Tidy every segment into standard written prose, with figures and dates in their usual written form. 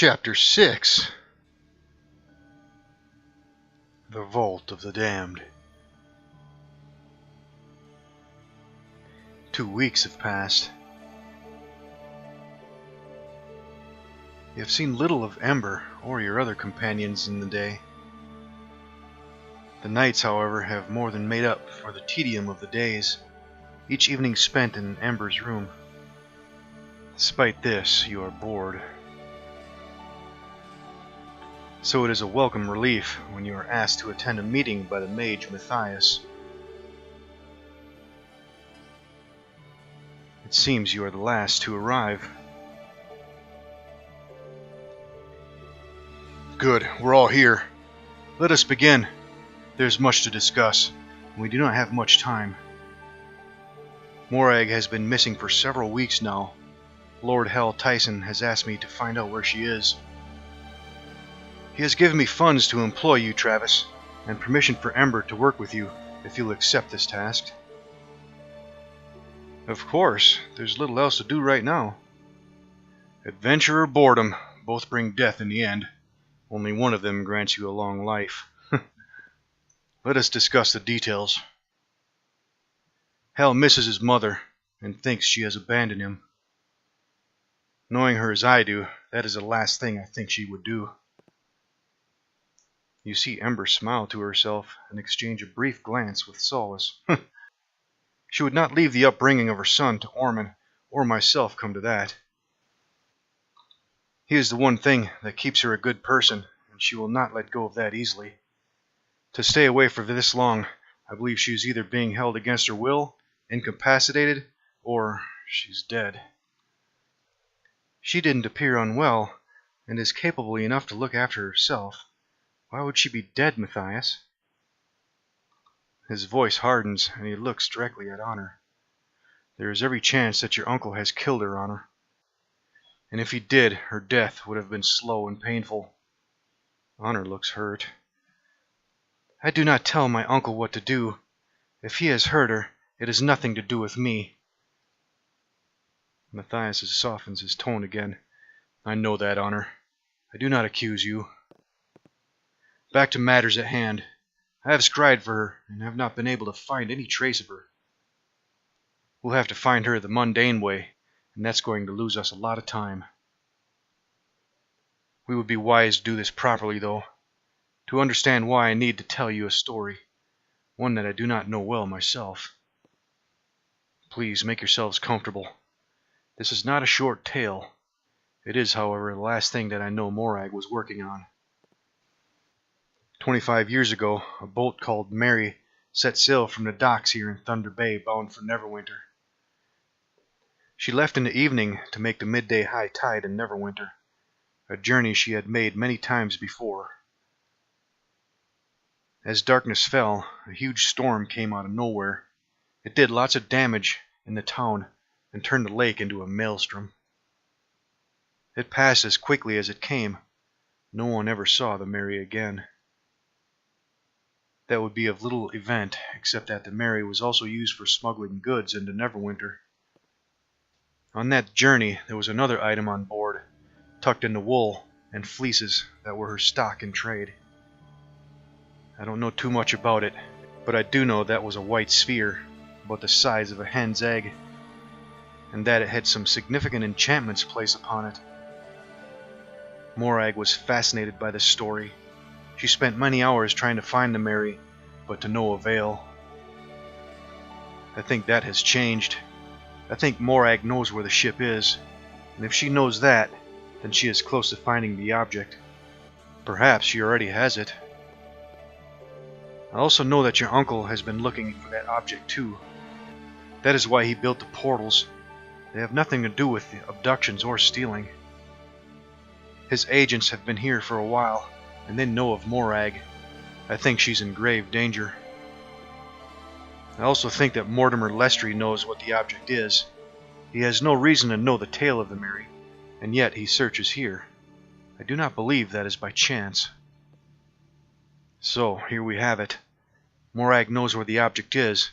Chapter 6. The Vault of the Damned. 2 weeks have passed. You have seen little of Ember or your other companions in the day. The nights, however, have more than made up for the tedium of the days, each evening spent in Ember's room. Despite this, you are bored. So it is a welcome relief when you are asked to attend a meeting by the mage Matthias. It seems you are the last to arrive. Good, we're all here. Let us begin. There's much to discuss, and we do not have much time. Morag has been missing for several weeks now. Lord Hell Tyson has asked me to find out where she is. He has given me funds to employ you, Travis, and permission for Ember to work with you if you'll accept this task. Of course, there's little else to do right now. Adventure or boredom both bring death in the end. Only one of them grants you a long life. Let us discuss the details. Hell misses his mother and thinks she has abandoned him. Knowing her as I do, that is the last thing I think she would do. You see Ember smile to herself and exchange a brief glance with Solace. She would not leave the upbringing of her son to Orman, or myself come to that. He is the one thing that keeps her a good person, and she will not let go of that easily. To stay away for this long, I believe she is either being held against her will, incapacitated, or she's dead. She didn't appear unwell, and is capable enough to look after herself. Why would she be dead, Matthias? His voice hardens, and he looks directly at Honor. There is every chance that your uncle has killed her, Honor. And if he did, her death would have been slow and painful. Honor looks hurt. I do not tell my uncle what to do. If he has hurt her, it has nothing to do with me. Matthias softens his tone again. I know that, Honor. I do not accuse you. Back to matters at hand. I have scryed for her, and have not been able to find any trace of her. We'll have to find her the mundane way, and that's going to lose us a lot of time. We would be wise to do this properly, though. To understand why I need to tell you a story, one that I do not know well myself. Please make yourselves comfortable. This is not a short tale. It is, however, the last thing that I know Morag was working on. 25 years ago, a boat called Mary set sail from the docks here in Thunder Bay, bound for Neverwinter. She left in the evening to make the midday high tide in Neverwinter, a journey she had made many times before. As darkness fell, a huge storm came out of nowhere. It did lots of damage in the town and turned the lake into a maelstrom. It passed as quickly as it came. No one ever saw the Mary again. That would be of little event, except that the Mary was also used for smuggling goods into Neverwinter. On that journey, there was another item on board, tucked into wool and fleeces that were her stock in trade. I don't know too much about it, but I do know that was a white sphere, about the size of a hen's egg, and that it had some significant enchantments placed upon it. Morag was fascinated by the story. She spent many hours trying to find the Mary, but to no avail. I think that has changed. I think Morag knows where the ship is, and if she knows that, then she is close to finding the object. Perhaps she already has it. I also know that your uncle has been looking for that object too. That is why he built the portals. They have nothing to do with the abductions or stealing. His agents have been here for a while, and they know of Morag. I think she's in grave danger. I also think that Mortimer Lestry knows what the object is. He has no reason to know the tale of the Mary, and yet he searches here. I do not believe that is by chance. So, here we have it. Morag knows where the object is,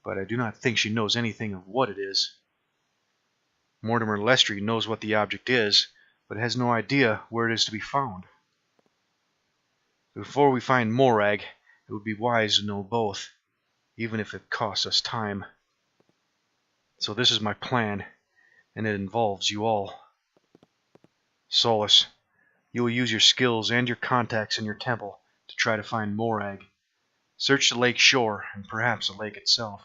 but I do not think she knows anything of what it is. Mortimer Lestry knows what the object is, but has no idea where it is to be found. Before we find Morag, it would be wise to know both, even if it costs us time. So this is my plan, and it involves you all. Solus, you will use your skills and your contacts in your temple to try to find Morag. Search the lake shore, and perhaps the lake itself.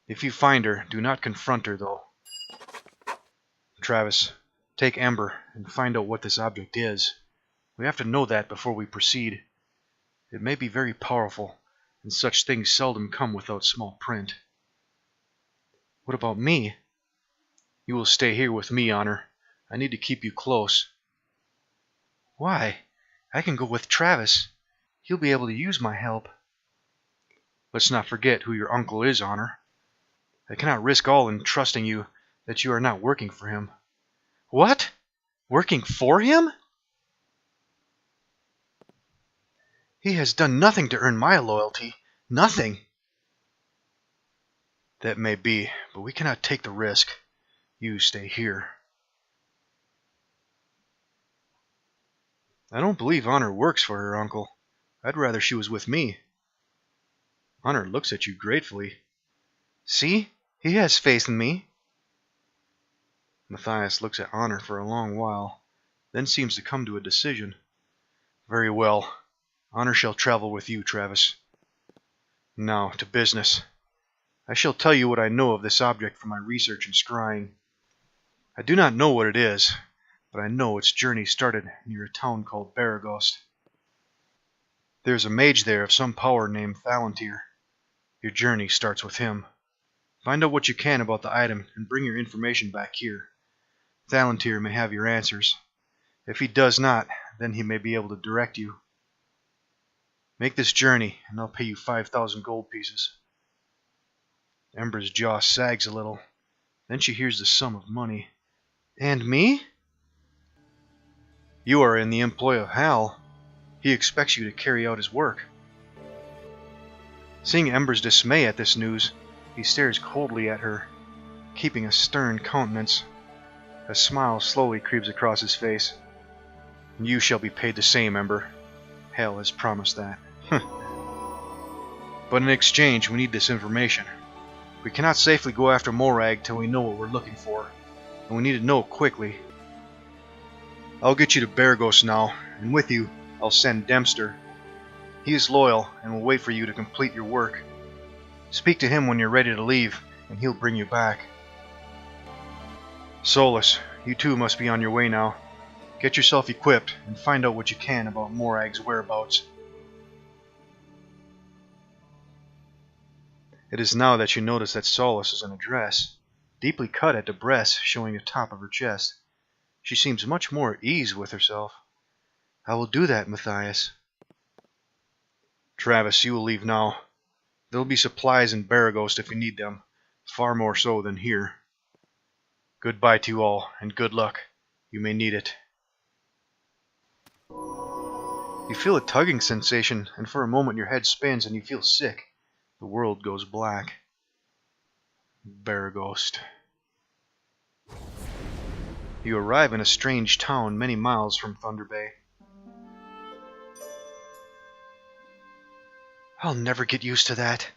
If you find her, do not confront her, though. Travis, take Ember and find out what this object is. We have to know that before we proceed. It may be very powerful, and such things seldom come without small print. What about me? You will stay here with me, Honor. I need to keep you close. Why? I can go with Travis. He'll be able to use my help. Let's not forget who your uncle is, Honor. I cannot risk all in trusting you that you are not working for him. What? Working for him? He has done nothing to earn my loyalty. Nothing. That may be, but we cannot take the risk. You stay here. I don't believe Honor works for her uncle. I'd rather she was with me. Honor looks at you gratefully. See? He has faith in me. Matthias looks at Honor for a long while, then seems to come to a decision. Very well. Honor shall travel with you, Travis. Now, to business. I shall tell you what I know of this object from my research and scrying. I do not know what it is, but I know its journey started near a town called Baragost. There is a mage there of some power named Thalantir. Your journey starts with him. Find out what you can about the item and bring your information back here. Thalantir may have your answers. If he does not, then he may be able to direct you. Make this journey, and I'll pay you 5,000 gold pieces. Ember's jaw sags a little. Then she hears the sum of money. And me? You are in the employ of Hal. He expects you to carry out his work. Seeing Ember's dismay at this news, he stares coldly at her, keeping a stern countenance. A smile slowly creeps across his face. You shall be paid the same, Ember. Hal has promised that. But in exchange, we need this information. We cannot safely go after Morag till we know what we're looking for, and we need to know quickly. I'll get you to Baragost now, and with you, I'll send Dempster. He is loyal, and will wait for you to complete your work. Speak to him when you're ready to leave, and he'll bring you back. Solus, you too must be on your way now. Get yourself equipped, and find out what you can about Morag's whereabouts. It is now that you notice that Solus is in a dress, deeply cut at the breast, showing the top of her chest. She seems much more at ease with herself. I will do that, Matthias. Travis, you will leave now. There will be supplies in Baragost if you need them, far more so than here. Goodbye to you all, and good luck. You may need it. You feel a tugging sensation, and for a moment your head spins and you feel sick. The world goes black. Baragost. You arrive in a strange town many miles from Thunder Bay. I'll never get used to that.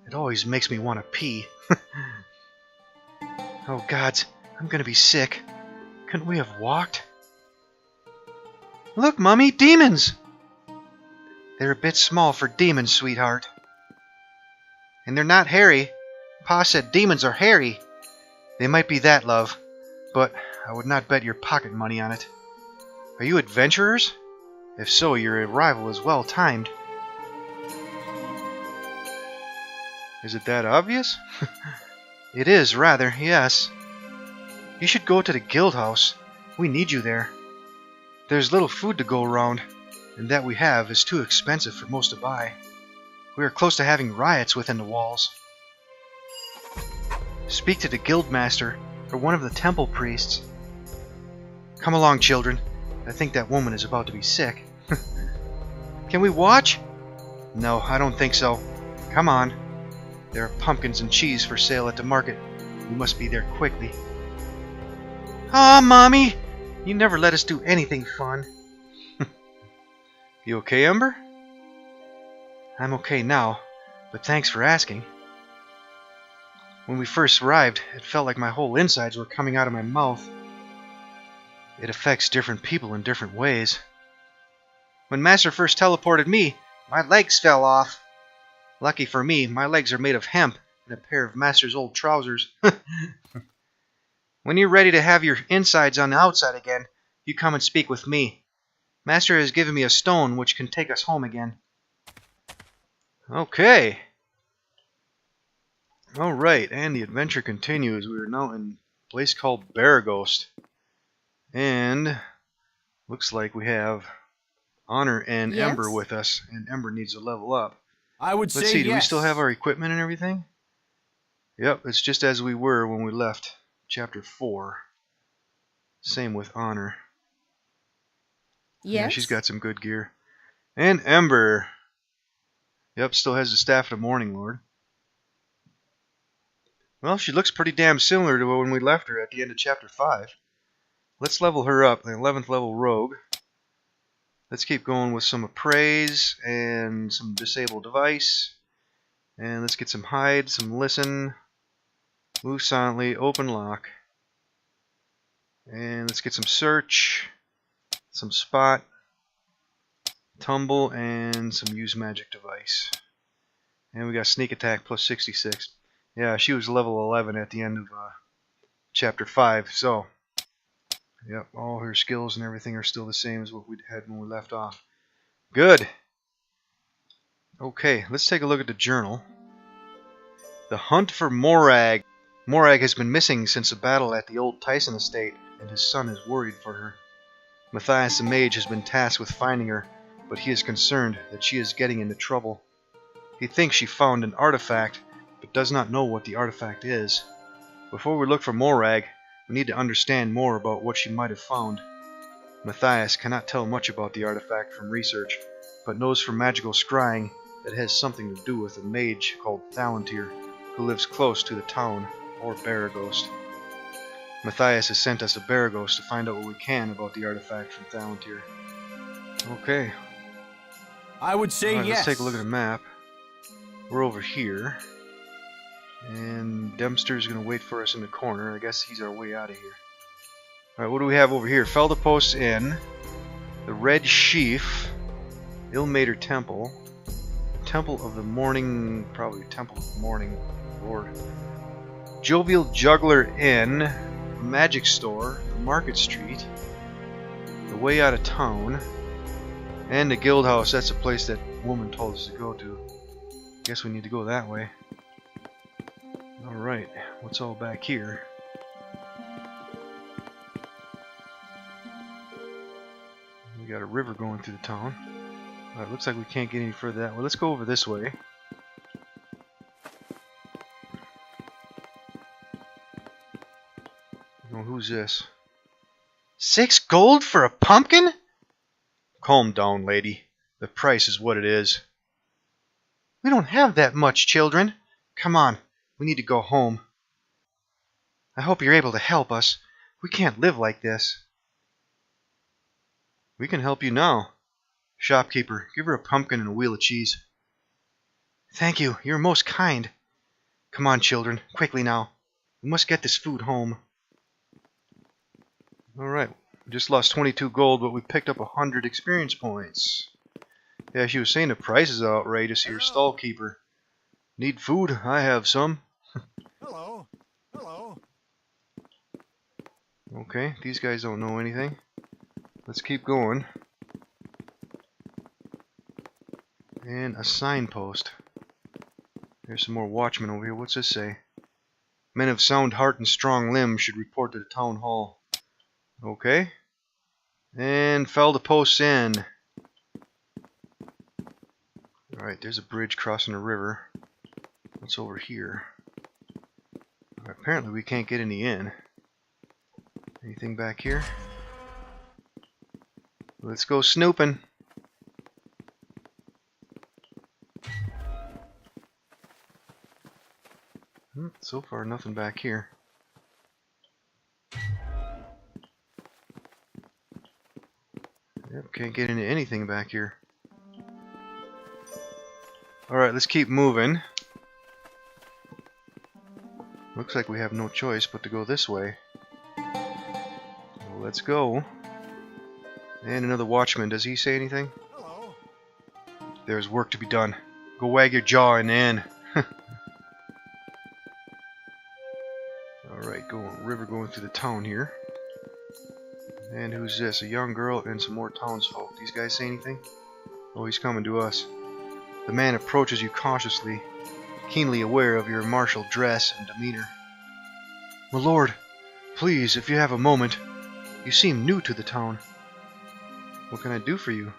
It always makes me want to pee. Oh gods, I'm gonna be sick. Couldn't we have walked? Look, Mummy, demons! They're a bit small for demons, sweetheart. And they're not hairy. Pa said demons are hairy. They might be that, love, but I would not bet your pocket money on it. Are you adventurers? If so, your arrival is well timed. Is it that obvious? It is, rather, yes. You should go to the guild house. We need you there. There's little food to go around, and that we have is too expensive for most to buy. We are close to having riots within the walls. Speak to the guildmaster or one of the temple priests. Come along, children. I think that woman is about to be sick. Can we watch? No, I don't think so. Come on. There are pumpkins and cheese for sale at the market. We must be there quickly. Ah, Mommy! You never let us do anything fun. You okay, Ember? I'm okay now, but thanks for asking. When we first arrived, it felt like my whole insides were coming out of my mouth. It affects different people in different ways. When Master first teleported me, my legs fell off. Lucky for me, my legs are made of hemp and a pair of Master's old trousers. When you're ready to have your insides on the outside again, you come and speak with me. Master has given me a stone which can take us home again. Okay. Alright, and the adventure continues. We are now in a place called Baragost. And looks like we have Honor and Yes? Ember with us, and Ember needs to level up. I would Let's say see, yes. do we still have our equipment and everything? Yep, it's just as we were when we left Chapter 4. Same with Honor. Yes? Yeah, she's got some good gear. And Ember. Yep, still has the Staff of the Morning Lord. Well, she looks pretty damn similar to when we left her at the end of Chapter 5. Let's level her up, the 11th level Rogue. Let's keep going with some Appraise and some Disable Device. And let's get some Hide, some Listen, Move Silently, Open Lock. And let's get some Search, some Spot, Tumble, and some Use Magic Device. And we got Sneak Attack plus 66. Yeah, she was level 11 at the end of Chapter 5, so yep, all her skills and everything are still the same as what we had when we left off. Good. Okay, let's take a look at the journal. The hunt for Morag. Morag has been missing since the battle at the old Tyson estate, and his son is worried for her. Matthias the mage has been tasked with finding her, but he is concerned that she is getting into trouble. He thinks she found an artifact, but does not know what the artifact is. Before we look for Morag, we need to understand more about what she might have found. Matthias cannot tell much about the artifact from research, but knows from magical scrying that it has something to do with a mage called Thalantir, who lives close to the town, or Baragost. Matthias has sent us to Baragost to find out what we can about the artifact from Thalantir. Okay. I would say Alright, yes. let's take a look at the map. We're over here. And Dempster's going to wait for us in the corner. I guess he's our way out of here. Alright, what do we have over here? Feldepost Inn, the Red Sheaf, Ilmater Temple, Temple of the Morning, probably Temple of the Morning Lord, Jovial Juggler Inn, Magic Store, the Market Street, the Way Out of Town, and the Guild House. That's the place that woman told us to go to. Guess we need to go that way. Alright, what's all back here? We got a river going through the town. Alright, looks like we can't get any further that way. Let's go over this way. Oh, who's this? 6 gold for a pumpkin? Calm down, lady. The price is what it is. We don't have that much, children. Come on, we need to go home. I hope you're able to help us. We can't live like this. We can help you now. Shopkeeper, give her a pumpkin and a wheel of cheese. Thank you, you're most kind. Come on, children, quickly now. We must get this food home. Alright, we just lost 22 gold, but we picked up 100 experience points. Yeah, she was saying the prices are outrageous here. Stallkeeper. Need food? I have some. Hello. Hello. Okay, these guys don't know anything. Let's keep going. And a signpost. There's some more watchmen over here. What's this say? Men of sound heart and strong limbs should report to the town hall. Okay. And Feldepost Inn. Alright, there's a bridge crossing the river. What's over here? Right, apparently we can't get in the inn. Anything back here? Let's go snooping. So far, nothing back here. can't get into anything back here. Alright, let's keep moving. Looks like we have no choice but to go this way. Well, let's go. And another watchman. Does he say anything? Hello. There's work to be done. Go wag your jaw and in. Alright, river going through the town here. And who's this? A young girl and some more townsfolk. These guys say anything? Oh, he's coming to us. The man approaches you cautiously, keenly aware of your martial dress and demeanor. My lord, please, if you have a moment. You seem new to the town. What can I do for you?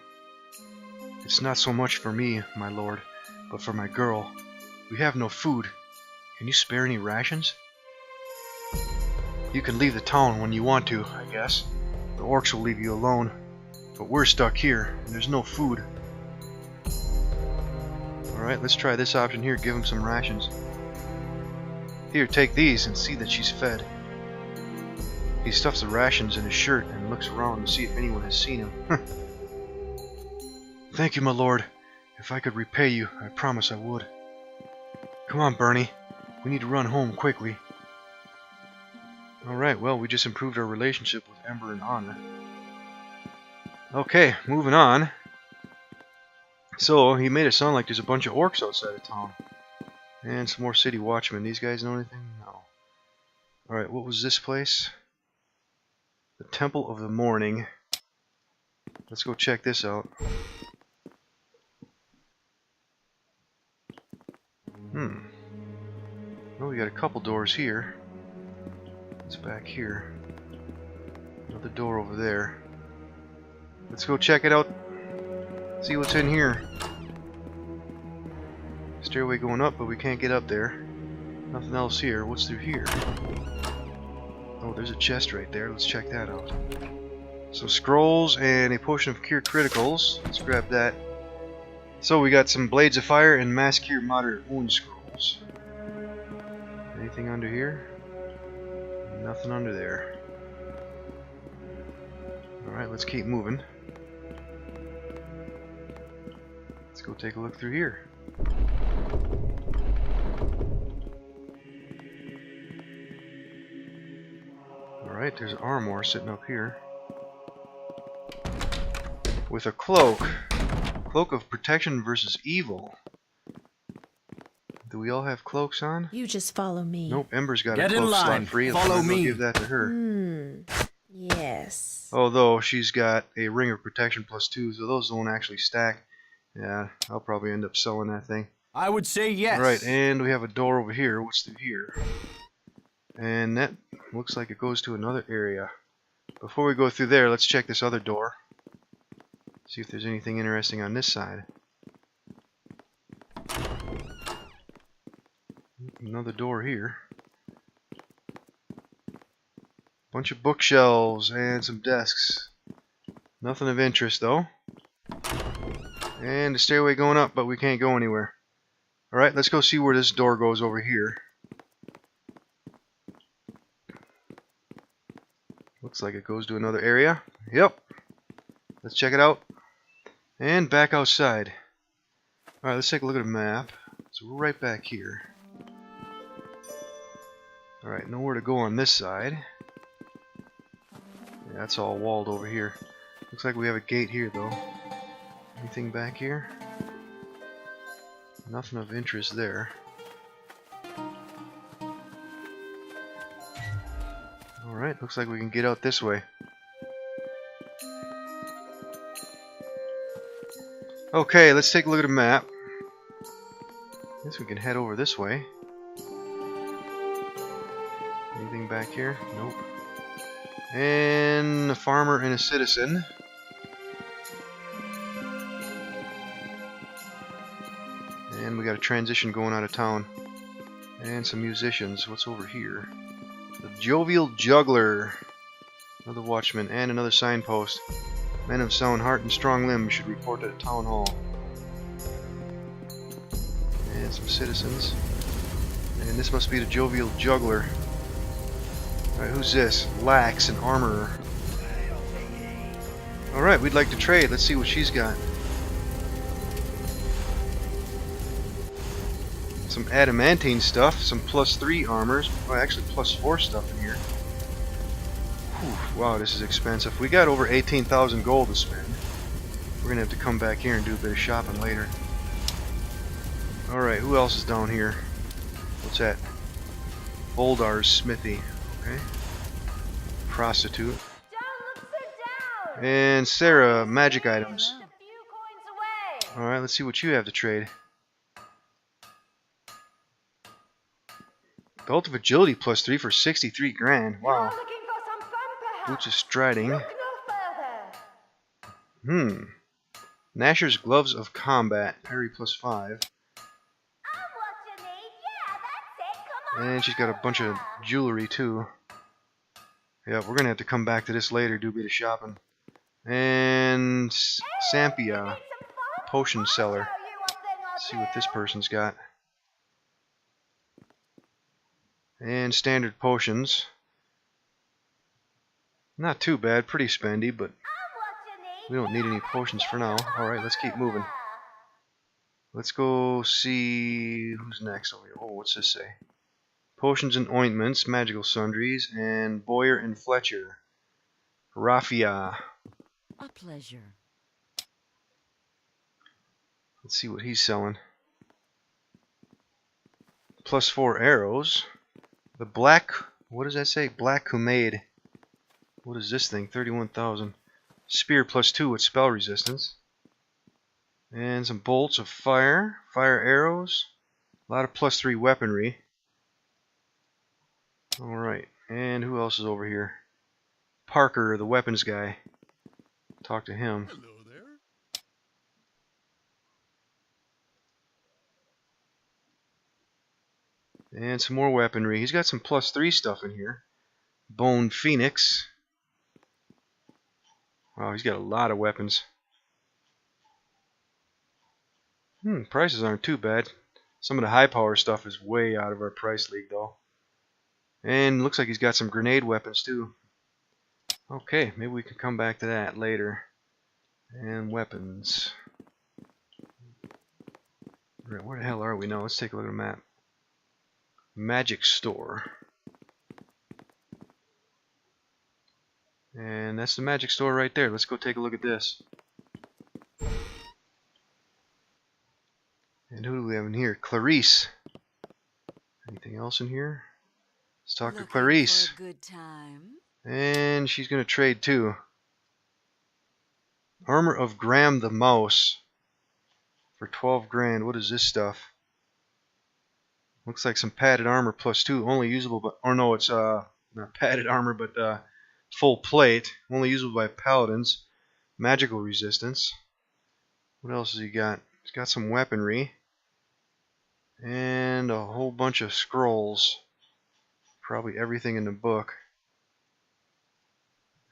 It's not so much for me, my lord, but for my girl. We have no food. Can you spare any rations? You can leave the town when you want to, I guess. The orcs will leave you alone. But we're stuck here, and there's no food. Alright, let's try this option here. Give him some rations. Here, take these and see that she's fed. He stuffs the rations in his shirt and looks around to see if anyone has seen him. Thank you, my lord. If I could repay you, I promise I would. Come on, Bernie. We need to run home quickly. Alright, well, we just improved our relationship with Ember and Anna. Okay, moving on. So, he made it sound like there's a bunch of orcs outside of town. And some more city watchmen. These guys know anything? No. Alright, what was this place? The Temple of the Morning. Let's go check this out. Oh, we got a couple doors here. It's back here. Another door over there. Let's go check it out. See what's in here. Stairway going up, but we can't get up there. Nothing else here. What's through here? Oh, there's a chest right there. Let's check that out. Some scrolls and a potion of cure criticals. Let's grab that. So we got some blades of fire and mass cure moderate wound scrolls. Anything under here? Nothing under there. Alright, let's keep moving. Let's go take a look through here. Alright, there's armor sitting up here. With a cloak. Cloak of protection versus evil. Do we all have cloaks on? You just follow me. Nope, Ember's got Get a in cloak slot line. free. Follow I'll me. give that to her. Yes. Although she's got a ring of protection +2, so those don't actually stack. Yeah, I'll probably end up selling that thing. I would say yes. Right, and we have a door over here. What's through here? And that looks like it goes to another area. Before we go through there, let's check this other door. See if there's anything interesting on this side. Another door here. Bunch of bookshelves and some desks. Nothing of interest though. And a stairway going up, but we can't go anywhere. Alright, let's go see where this door goes over here. Looks like it goes to another area. Yep. Let's check it out. And back outside. Alright, let's take a look at a map. So we're right back here. Alright, nowhere to go on this side. Yeah, that's all walled over here. Looks like we have a gate here though. Anything back here? Nothing of interest there. Alright, looks like we can get out this way. Okay, let's take a look at a map. Guess we can head over this way. Anything back here? Nope. And a farmer and a citizen. And we got a transition going out of town. And some musicians. What's over here? The Jovial Juggler. Another watchman and another signpost. Men of sound heart and strong limbs should report at a town hall. And some citizens. And this must be the Jovial Juggler. Alright, who's this? Lax, an armorer. Alright, we'd like to trade. Let's see what she's got. Some adamantine stuff, some +3 armors. Well, actually +4 stuff in here. Whew, wow, this is expensive. We got over 18,000 gold to spend. We're gonna have to come back here and do a bit of shopping later. Alright, who else is down here? What's that? Boldar's smithy. Okay. Prostitute. And Sarah, magic items. Alright, let's see what you have to trade. Belt of agility +3 for 63 grand. Wow. Boots of striding. Nasher's gloves of combat. Parry +5. And she's got a bunch of jewelry too. Yeah, we're gonna have to come back to this later, do a bit of shopping. And Sampia, potion seller. Let's see what this person's got. And standard potions. Not too bad, pretty spendy, but we don't need any potions for now. Alright, let's keep moving. Let's go see who's next over here. Oh, what's this say? Potions and ointments, magical sundries, and Boyer and Fletcher. Raffia. A pleasure. Let's see what he's selling. +4 arrows. The black, what does that say? Black Kumade. What is this thing? 31,000. Spear +2 with spell resistance. And some bolts of fire. Fire arrows. A lot of +3 weaponry. Alright, and who else is over here? Parker, the weapons guy. Talk to him. Hello there. And some more weaponry. He's got some +3 stuff in here. Bone Phoenix. Wow, he's got a lot of weapons. Prices aren't too bad. Some of the high power stuff is way out of our price league though. And looks like he's got some grenade weapons too. Okay, maybe we can come back to that later. And weapons. Right, where the hell are we now? Let's take a look at the map. Magic store. And that's the magic store right there. Let's go take a look at this. And who do we have in here? Clarice. Anything else in here? Let's talk to Clarice. For a good time. And she's going to trade too. Armor of Graham the Mouse. For 12 grand. What is this stuff? Looks like some padded armor +2. Only usable by... Or no, it's not padded armor, but full plate. Only usable by paladins. Magical resistance. What else has he got? He's got some weaponry. And a whole bunch of scrolls. Probably everything in the book.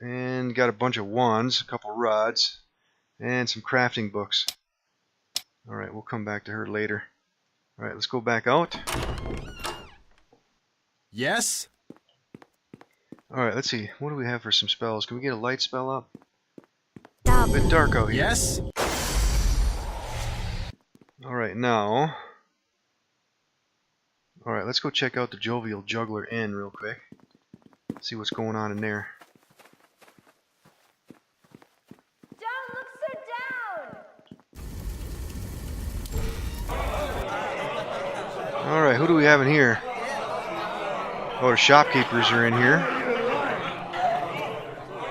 And got a bunch of wands, a couple rods, and some crafting books. Alright, we'll come back to her later. Alright, let's go back out. Yes? Alright, let's see. What do we have for some spells? Can we get a light spell up? A bit dark out here. Yes? Alright, now... Alright, let's go check out the Jovial Juggler Inn real quick. See what's going on in there. Don't look so down. Alright, who do we have in here? Oh, the shopkeepers are in here.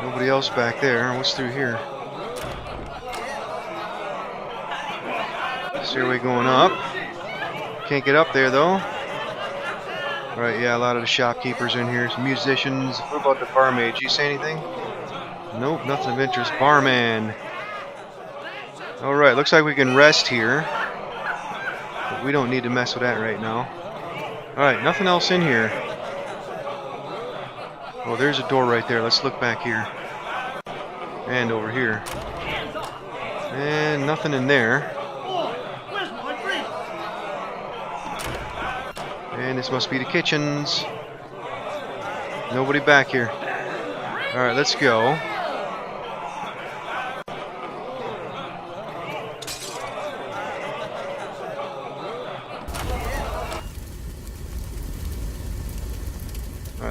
Nobody else back there. What's through here? Stairway going up. Can't get up there though. Alright, yeah, a lot of the shopkeepers in here. Some musicians. What about the barmaid? You say anything? Nope, nothing of interest. Barman. Alright, looks like we can rest here. But we don't need to mess with that right now. Alright, nothing else in here. Oh, there's a door right there. Let's look back here. And over here. And nothing in there. And this must be the kitchens. Nobody back here. Alright, let's go.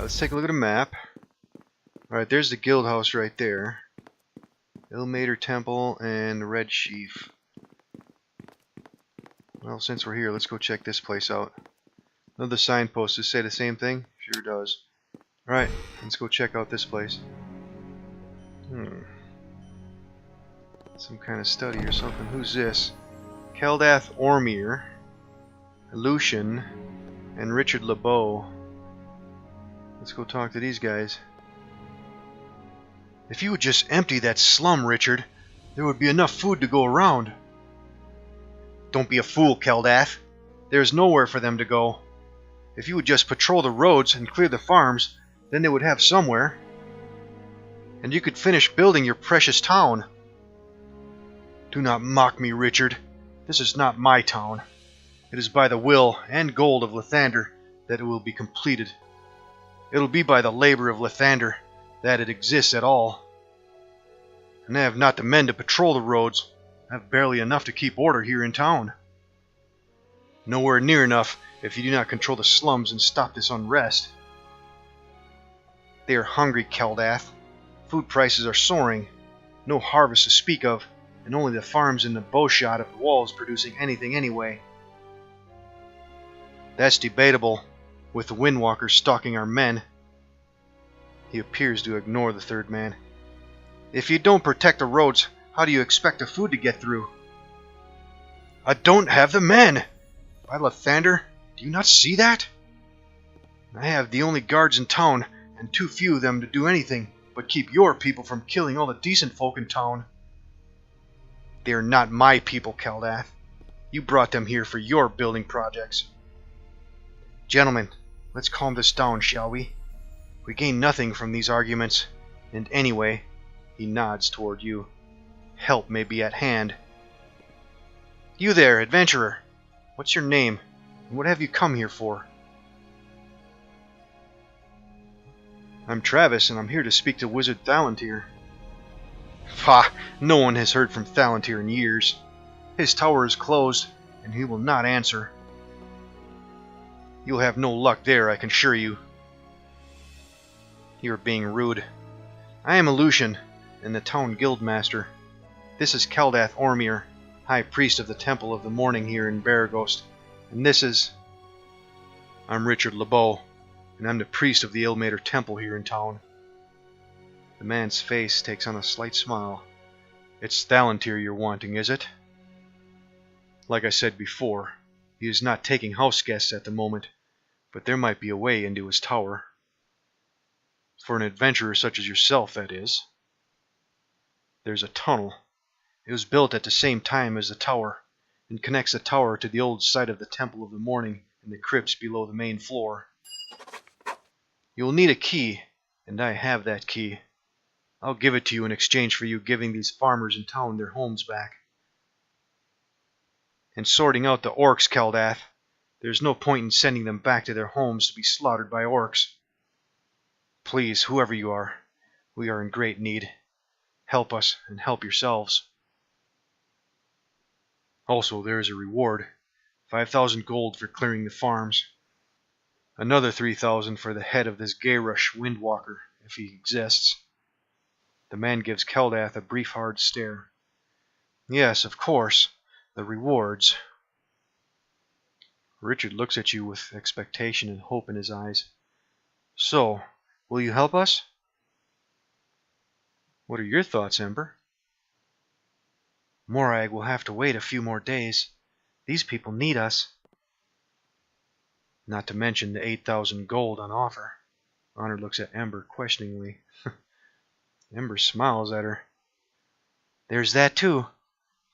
Let's take a look at a map. Alright, there's the guild house right there. Ilmater Temple and the Red Sheaf. Well, since we're here, let's go check this place out. Another signpost. Does it say the same thing? Sure does. Alright, let's go check out this place. Some kind of study or something. Who's this? Keldath Ormir, Lucian, and Richard LeBeau. Let's go talk to these guys. If you would just empty that slum, Richard, there would be enough food to go around. Don't be a fool, Keldath. There's nowhere for them to go. If you would just patrol the roads and clear the farms, then they would have somewhere. And you could finish building your precious town. Do not mock me, Richard. This is not my town. It is by the will and gold of Lathander that it will be completed. It will be by the labor of Lathander that it exists at all. And I have not the men to patrol the roads. I have barely enough to keep order here in town. Nowhere near enough if you do not control the slums and stop this unrest. They are hungry, Keldath. Food prices are soaring. No harvest to speak of, and only the farms in the bowshot of the walls producing anything anyway. That's debatable, with the Windwalkers stalking our men. He appears to ignore the third man. If you don't protect the roads, how do you expect the food to get through? I don't have the men! By Lathander, do you not see that? I have the only guards in town, and too few of them to do anything but keep your people from killing all the decent folk in town. They are not my people, Keldath. You brought them here for your building projects. Gentlemen, let's calm this down, shall we? We gain nothing from these arguments, and anyway, he nods toward you. Help may be at hand. You there, adventurer. What's your name, and what have you come here for? I'm Travis, and I'm here to speak to Wizard Thalantir. Ha! No one has heard from Thalantir in years. His tower is closed, and he will not answer. You'll have no luck there, I can assure you. You are being rude. I am a Lucian, and the town guildmaster. This is Keldath Ormir, High Priest of the Temple of the Morning here in Baragost, and this is... I'm Richard LeBeau, and I'm the priest of the Ilmater Temple here in town. The man's face takes on a slight smile. It's Thalantir you're wanting, is it? Like I said before, he is not taking house guests at the moment, but there might be a way into his tower. For an adventurer such as yourself, that is. There's a tunnel. It was built at the same time as the tower, and connects the tower to the old site of the Temple of the Morning and the crypts below the main floor. You'll need a key, and I have that key. I'll give it to you in exchange for you giving these farmers in town their homes back. And sorting out the orcs, Keldath. There's no point in sending them back to their homes to be slaughtered by orcs. Please, whoever you are, we are in great need. Help us and help yourselves. Also, there is a reward. 5,000 gold for clearing the farms. Another 3,000 for the head of this Gayrush Windwalker, if he exists. The man gives Keldath a brief hard stare. Yes, of course, the rewards. Richard looks at you with expectation and hope in his eyes. So, will you help us? What are your thoughts, Ember? Morag will have to wait a few more days. These people need us. Not to mention the 8,000 gold on offer. Honor looks at Ember questioningly. Ember smiles at her. There's that too,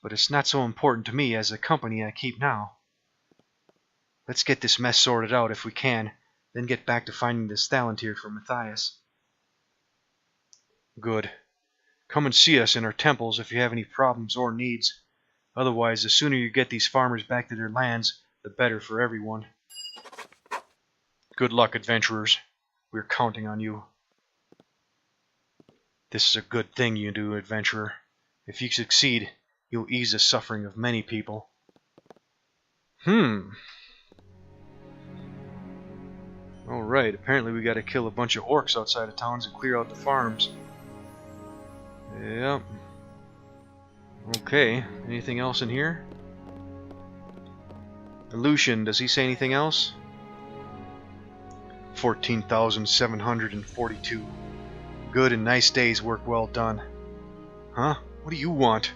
but it's not so important to me as the company I keep now. Let's get this mess sorted out if we can, then get back to finding this Thalantir for Matthias. Good. Come and see us in our temples if you have any problems or needs. Otherwise, the sooner you get these farmers back to their lands, the better for everyone. Good luck, adventurers. We're counting on you. This is a good thing you do, adventurer. If you succeed, you'll ease the suffering of many people. Alright, apparently we gotta kill a bunch of orcs outside of towns and clear out the farms. Yep. Okay, anything else in here? Lucian, does he say anything else? 14,742. Good and nice days, work well done. Huh? What do you want?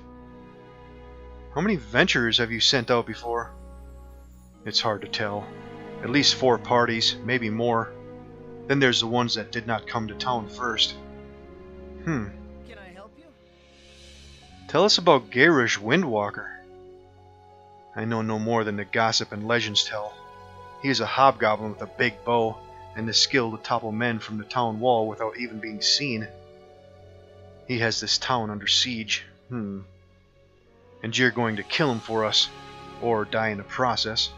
How many venturers have you sent out before? It's hard to tell. At least 4 parties, maybe more. Then there's the ones that did not come to town first. Can I help you? Tell us about Garish Windwalker. I know no more than the gossip and legends tell. He is a hobgoblin with a big bow, and the skill to topple men from the town wall without even being seen. He has this town under siege. And you're going to kill him for us, or die in the process.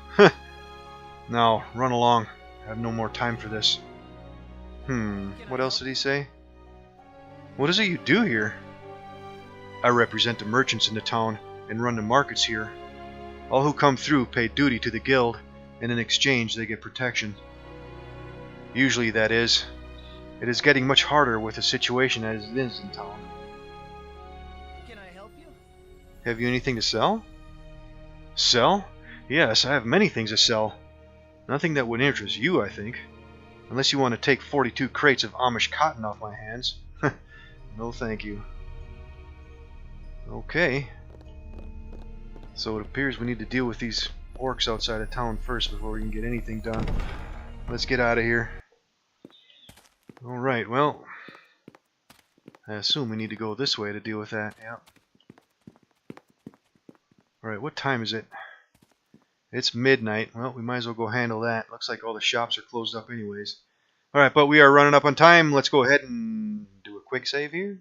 Now, run along. I have no more time for this. What else did he say? What is it you do here? I represent the merchants in the town and run the markets here. All who come through pay duty to the guild, and in exchange they get protection. Usually, that is. It is getting much harder with the situation as it is in town. Can I help you? Have you anything to sell? Sell? Yes, I have many things to sell. Nothing that would interest you, I think. Unless you want to take 42 crates of Amish cotton off my hands. No thank you. Okay. So it appears we need to deal with these orcs outside of town first before we can get anything done. Let's get out of here. Alright, well, I assume we need to go this way to deal with that. Yep. Alright, what time is it? It's midnight. Well, we might as well go handle that. Looks like all the shops are closed up anyways. Alright, but we are running up on time. Let's go ahead and do a quick save here.